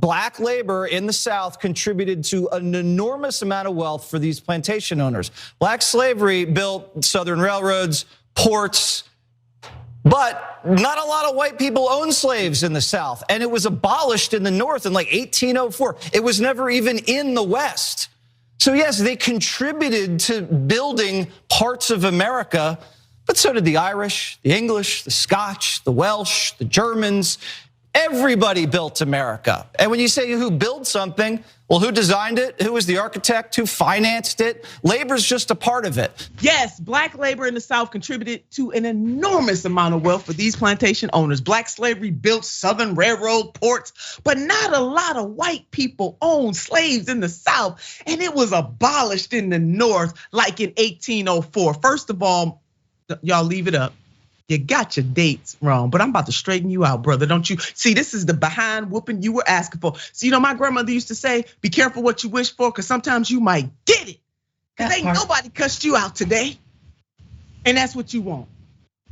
Black labor in the South contributed to an enormous amount of wealth for these plantation owners. Black slavery built Southern railroads, ports, but not a lot of white people owned slaves in the South. And it was abolished in the North in like 1804. It was never even in the West. So yes, they contributed to building parts of America, but so did the Irish, the English, the Scotch, the Welsh, the Germans. Everybody built America. And when you say who built something, well, who designed it? Who was the architect? Who financed it? Labor's just a part of it. Yes, black labor in the South contributed to an enormous amount of wealth for these plantation owners. Black slavery built Southern railroad ports, but not a lot of white people owned slaves in the South. And it was abolished in the North like in 1804. First of all, y'all leave it up. You got your dates wrong, but I'm about to straighten you out, brother. Don't you see? This is the behind whooping you were asking for. So, my grandmother used to say, be careful what you wish for, because sometimes you might get it. Because ain't nobody cussed you out today. And that's what you want.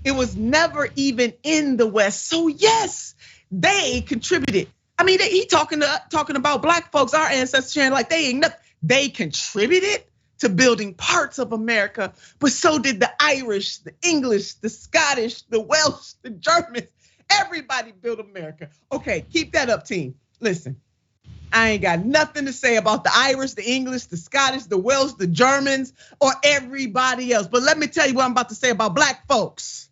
It was never even in the West. So yes, they contributed. I mean, he talking about black folks, our ancestors, Sharon, like they ain't nothing. They contributed to building parts of America, but so did the Irish, the English, the Scottish, the Welsh, the Germans. Everybody built America. Okay, keep that up, team. Listen, I ain't got nothing to say about the Irish, the English, the Scottish, the Welsh, the Germans, or everybody else. But let me tell you what I'm about to say about black folks.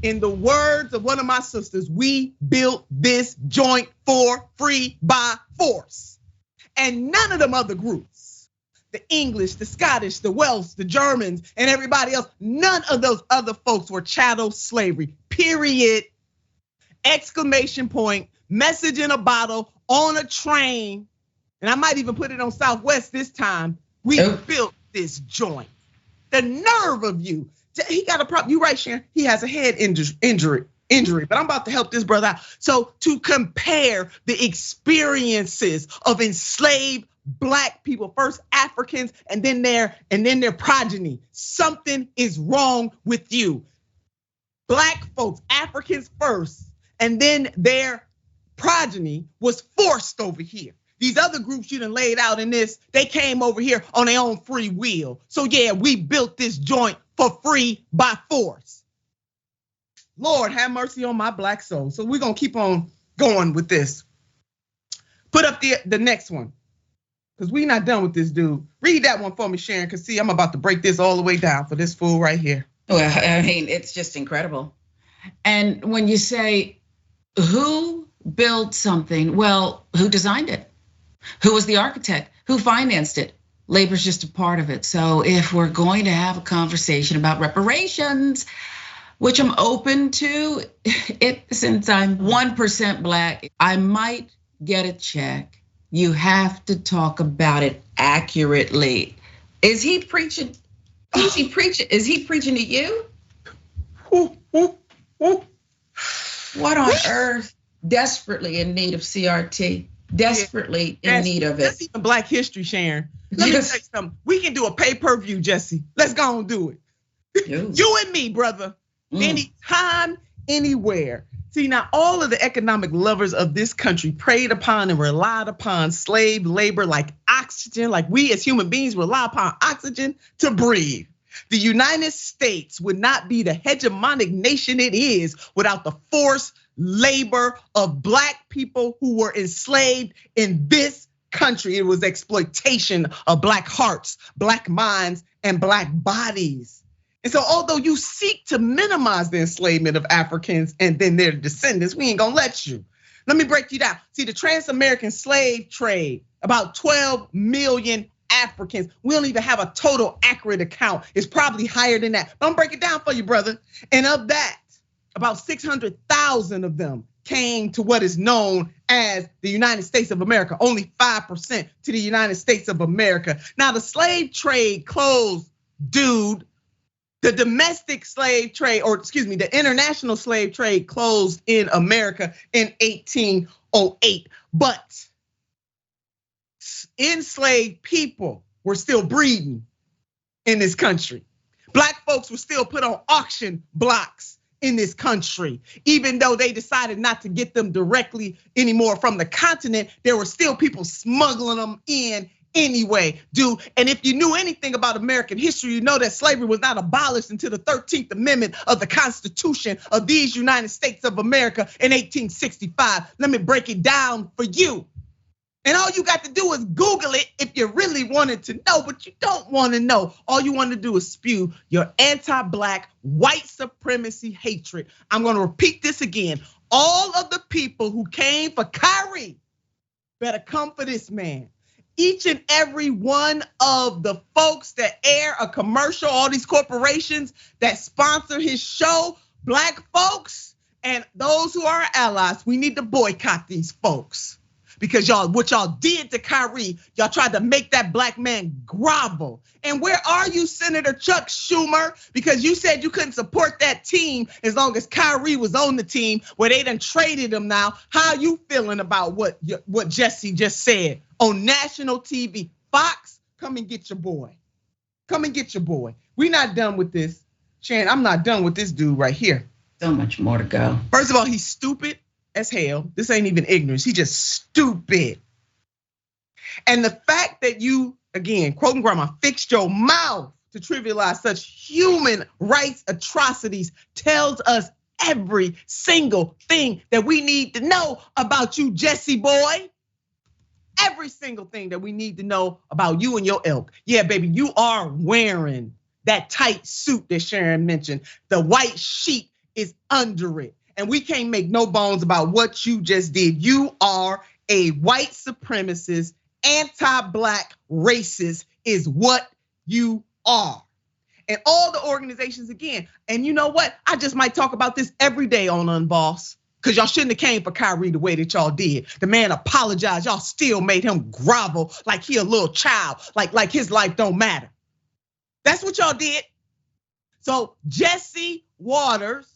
In the words of one of my sisters, we built this joint for free by force. And none of them other groups, the English, the Scottish, the Welsh, the Germans, and everybody else, none of those other folks were chattel slavery, period. Exclamation point, message in a bottle, on a train. And I might even put it on Southwest this time. We built this joint. The nerve of you. He got a problem. You right, Sharon. He has a head injury, but I'm about to help this brother out. So to compare the experiences of enslaved black people, first Africans and then their progeny. Something is wrong with you. Black folks, Africans first, and then their progeny was forced over here. These other groups you done laid out in this, they came over here on their own free will. So yeah, we built this joint for free by force. Lord, have mercy on my black soul. So we're gonna keep on going with this. Put up the next one, because we not done with this dude. Read that one for me, Sharon, because see, I'm about to break this all the way down for this fool right here. Well, I mean, it's just incredible. And when you say, who built something? Well, who designed it? Who was the architect? Who financed it? Labor's just a part of it. So if we're going to have a conversation about reparations, which I'm open to, since I'm 1% black, I might get a check. You have to talk about it accurately. Is he preaching? Is he preaching to you? What on earth? Desperately in need of CRT. Desperately in need of it. That's even Black History, Sharon. Let me tell you something. We can do a pay-per-view, Jesse. Let's go and do it. You and me, brother. Anytime, anywhere. See, now all of the economic lovers of this country preyed upon and relied upon slave labor like oxygen, like we as human beings rely upon oxygen to breathe. The United States would not be the hegemonic nation it is without the forced labor of black people who were enslaved in this country. It was exploitation of black hearts, black minds, and black bodies. And so although you seek to minimize the enslavement of Africans and then their descendants, we ain't gonna let you. Let me break you down. See, the trans-American slave trade, about 12 million Africans. We don't even have a total accurate account. It's probably higher than that. But I'm gonna break it down for you, brother. And of that, about 600,000 of them came to what is known as the United States of America. Only 5% to the United States of America. Now the slave trade closed, dude. The domestic slave trade, or excuse me, the international slave trade closed in America in 1808. But enslaved people were still breeding in this country. Black folks were still put on auction blocks in this country. Even though they decided not to get them directly anymore from the continent, there were still people smuggling them in anyway, dude. And if you knew anything about American history, you know that slavery was not abolished until the 13th Amendment of the Constitution of these United States of America in 1865. Let me break it down for you. And all you got to do is Google it if you really wanted to know, but you don't want to know. All you want to do is spew your anti-black white supremacy hatred. I'm going to repeat this again. All of the people who came for Kyrie better come for this man. Each and every one of the folks that air a commercial, all these corporations that sponsor his show, black folks and those who are allies, we need to boycott these folks. Because what y'all did to Kyrie, y'all tried to make that black man grovel. And where are you, Senator Chuck Schumer? Because you said you couldn't support that team as long as Kyrie was on the team, where they done traded him now. How you feeling about what Jesse just said on national TV? Fox, come and get your boy. Come and get your boy. We not done with this. Sharon, I'm not done with this dude right here. So much more to go. First of all, he's stupid as hell. This ain't even ignorance. He's just stupid. And the fact that you, again, quoting grandma, fixed your mouth to trivialize such human rights atrocities tells us every single thing that we need to know about you, Jesse boy. Every single thing that we need to know about you and your ilk. Yeah, baby, you are wearing that tight suit that Sharon mentioned. The white sheet is under it. And we can't make no bones about what you just did. You are a white supremacist, anti-black racist is what you are. And all the organizations again. And you know what? I just might talk about this every day on Unbossed. Because y'all shouldn't have came for Kyrie the way that y'all did. The man apologized. Y'all still made him grovel like he a little child. Like his life don't matter. That's what y'all did. So Jesse Waiters,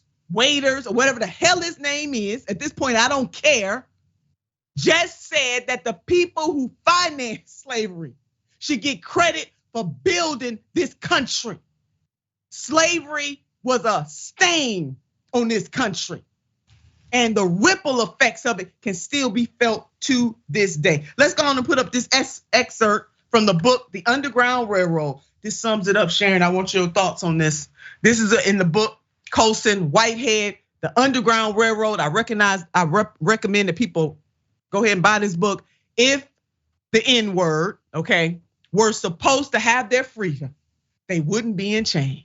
or whatever the hell his name is. At this point, I don't care. Just said that the people who financed slavery should get credit for building this country. Slavery was a stain on this country. And the ripple effects of it can still be felt to this day. Let's go on and put up this excerpt from the book, The Underground Railroad. This sums it up, Sharon. I want your thoughts on this. This is in the book, Colson, Whitehead, The Underground Railroad. I recommend that people go ahead and buy this book. If the N-word, okay, were supposed to have their freedom, they wouldn't be in chains.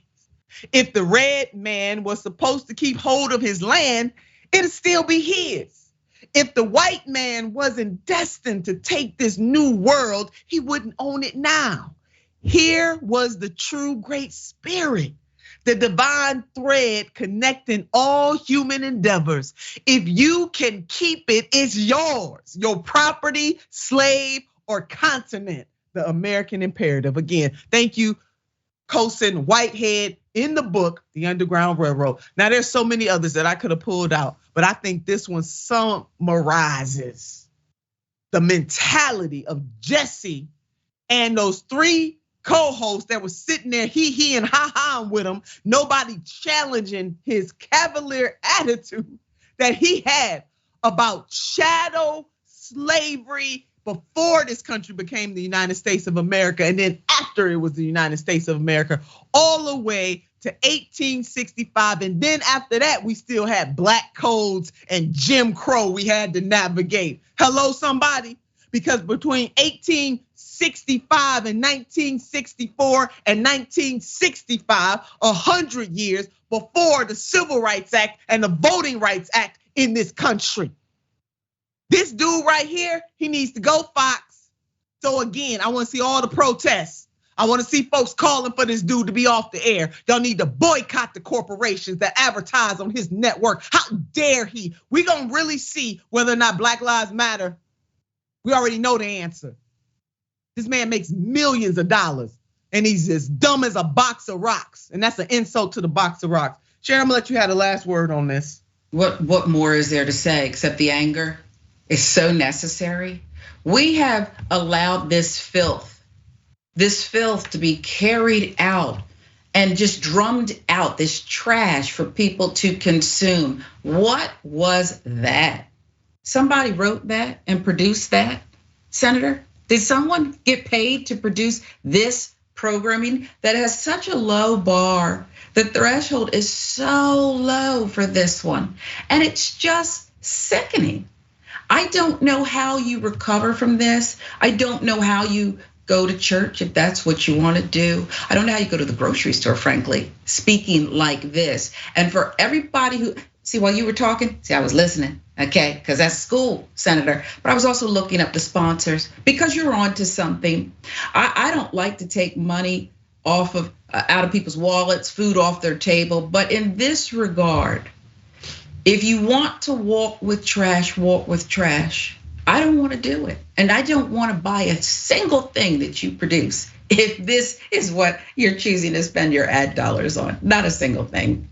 If the red man was supposed to keep hold of his land, it'd still be his. If the white man wasn't destined to take this new world, he wouldn't own it now. Here was the true great spirit, the divine thread connecting all human endeavors. If you can keep it, it's yours. Your property, slave, or continent. The American imperative. Again, thank you, Colson Whitehead, in the book, The Underground Railroad. Now, there's so many others that I could have pulled out, but I think this one summarizes the mentality of Jesse and those three co-hosts that was sitting there, he and ha-ha with him, nobody challenging his cavalier attitude that he had about shadow slavery before this country became the United States of America, and then after it was the United States of America, all the way to 1865. And then after that, we still had black codes and Jim Crow we had to navigate. Hello, somebody? Because between 1865 and 1964 and 1965, 100 years before the Civil Rights Act and the Voting Rights Act in this country. This dude right here, he needs to go, Fox. So again, I want to see all the protests. I want to see folks calling for this dude to be off the air. Y'all need to boycott the corporations that advertise on his network. How dare he? We gonna really see whether or not Black Lives Matter. We already know the answer. This man makes millions of dollars and he's as dumb as a box of rocks. And that's an insult to the box of rocks. Sharon, I'm gonna let you have the last word on this. What more is there to say except the anger is so necessary? We have allowed this filth to be carried out and just drummed out this trash for people to consume. What was that? Somebody wrote that and produced that, Senator? Did someone get paid to produce this programming that has such a low bar? The threshold is so low for this one, and it's just sickening. I don't know how you recover from this. I don't know how you go to church if that's what you want to do. I don't know how you go to the grocery store, frankly, speaking like this. And for everybody who, see, while you were talking, see, I was listening, okay? Because that's school, Senator. But I was also looking up the sponsors because you're on to something. I don't like to take money off of, out of people's wallets, food off their table. But in this regard, if you want to walk with trash, walk with trash. I don't want to do it. And I don't want to buy a single thing that you produce if this is what you're choosing to spend your ad dollars on. Not a single thing.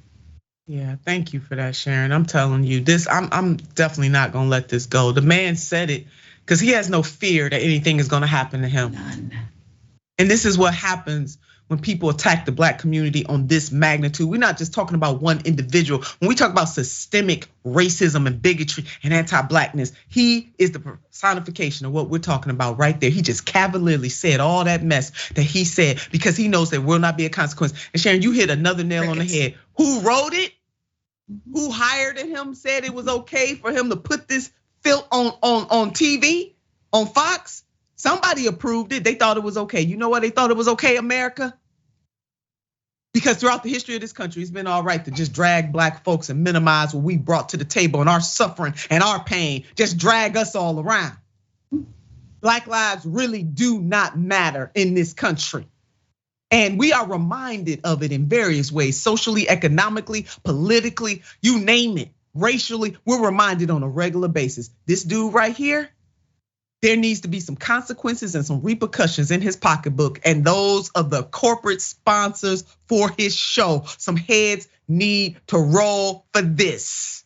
Yeah, thank you for that, Sharon. I'm telling you, this, I'm definitely not gonna let this go. The man said it because he has no fear that anything is gonna happen to him. None. And this is what happens when people attack the Black community on this magnitude. We're not just talking about one individual. When we talk about systemic racism and bigotry and anti-Blackness, he is the personification of what we're talking about right there. He just cavalierly said all that mess that he said because he knows there will not be a consequence. And Sharon, you hit another nail on the head. Who wrote it? Who hired him said it was okay for him to put this filth on TV, on Fox? Somebody approved it. They thought it was okay. You know why they thought it was okay, America? Because throughout the history of this country, it's been all right to just drag Black folks and minimize what we brought to the table and our suffering and our pain. Just drag us all around. Black lives really do not matter in this country. And we are reminded of it in various ways, socially, economically, politically, you name it, racially, we're reminded on a regular basis. This dude right here, there needs to be some consequences and some repercussions in his pocketbook, and those of the corporate sponsors for his show. Some heads need to roll for this.